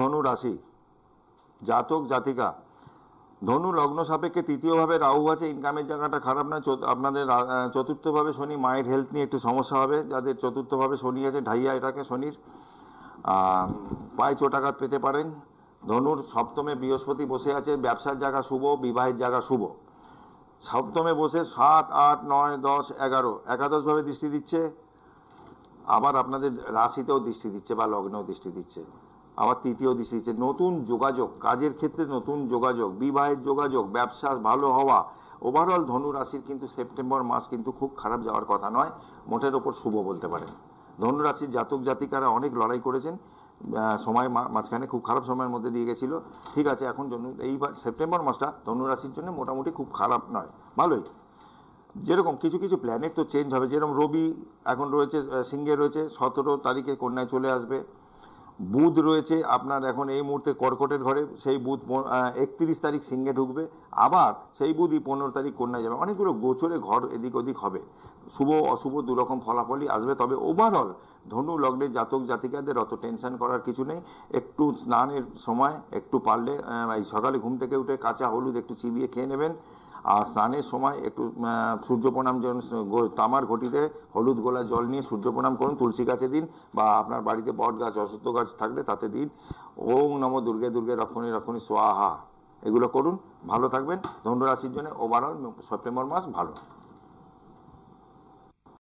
ধনু রাশি জাতক জাতিকা, ধনু লগ্ন সাপেক্ষে তৃতীয়ভাবে রাহু আছে, ইনকামের জায়গাটা খারাপ না। আপনাদের চতুর্থভাবে শনি, মায়ের হেলথ নিয়ে একটু সমস্যা হবে। যাদের চতুর্থভাবে শনি আছে, ঢাইয়া এটাকে শনির পায়ে চোটাঘাত পেতে পারেন। ধনুর সপ্তমে বৃহস্পতি বসে আছে, ব্যবসার জায়গা শুভ, বিবাহের জায়গা শুভ। সপ্তমে বসে 7, 8, 9, 10, 11 একাদশভাবে দৃষ্টি দিচ্ছে, আবার আপনাদের রাশিতেও দৃষ্টি দিচ্ছে বা লগ্নেও দৃষ্টি দিচ্ছে, আবার তৃতীয় দৃষ্টি দিচ্ছে। নতুন যোগাযোগ, কাজের ক্ষেত্রে নতুন যোগাযোগ, বিবাহের যোগাযোগ, ব্যবসা ভালো হওয়া। ওভারঅল ধনু রাশির কিন্তু সেপ্টেম্বর মাস কিন্তু খুব খারাপ যাওয়ার কথা নয়, মোটের ওপর শুভ বলতে পারেন। ধনু রাশির জাতক জাতিকারা অনেক লড়াই করেছেন, সময় মাঝখানে খুব খারাপ সময়ের মধ্যে দিয়ে গেছিল। ঠিক আছে, এখন এইবার সেপ্টেম্বর মাসটা ধনু রাশির জন্য মোটামুটি খুব খারাপ নয়, ভালোই। যেরকম কিছু কিছু প্ল্যানেট তো চেঞ্জ হবে, যেরকম রবি এখন রয়েছে সিংহে রয়েছে, 17 তারিখে কন্যায় চলে আসবে। বুধ রয়েছে আপনার এখন এই মুহূর্তে কর্কটের ঘরে, সেই বুধ 31 তারিখ সিংহে ঢুকবে, আবার সেই বুধই 15 তারিখ কন্যায় যাবে। অনেকগুলো গোচরে ঘর এদিক ওদিক হবে, শুভ অশুভ দুরকম ফলাফলই আসবে। তবে ওভারঅল ধনু লগ্নের জাতক জাতিকাদের অত টেনশন করার কিছু নেই। একটু স্নানের সময় একটু পারলে এই সকালে ঘুম থেকে উঠে কাঁচা হলুদ একটু চিবিয়ে খেয়ে নেবেন। আর স্নানের সময় একটু সূর্য প্রণাম, যেমন তামার ঘটিতে হলুদ গোলা জল নিয়ে সূর্য প্রণাম করুন, তুলসী গাছে দিন, বা আপনার বাড়িতে বট গাছ অশ্বত্থ গাছ থাকলে তাতে দিন। ওং নমো দুর্গে দুর্গে রক্ষণী রক্ষণী স্বাহা, এগুলো করুন, ভালো থাকবেন। ধনু রাশির জন্য ওভারঅল সেপ্টেম্বর মাস ভালো।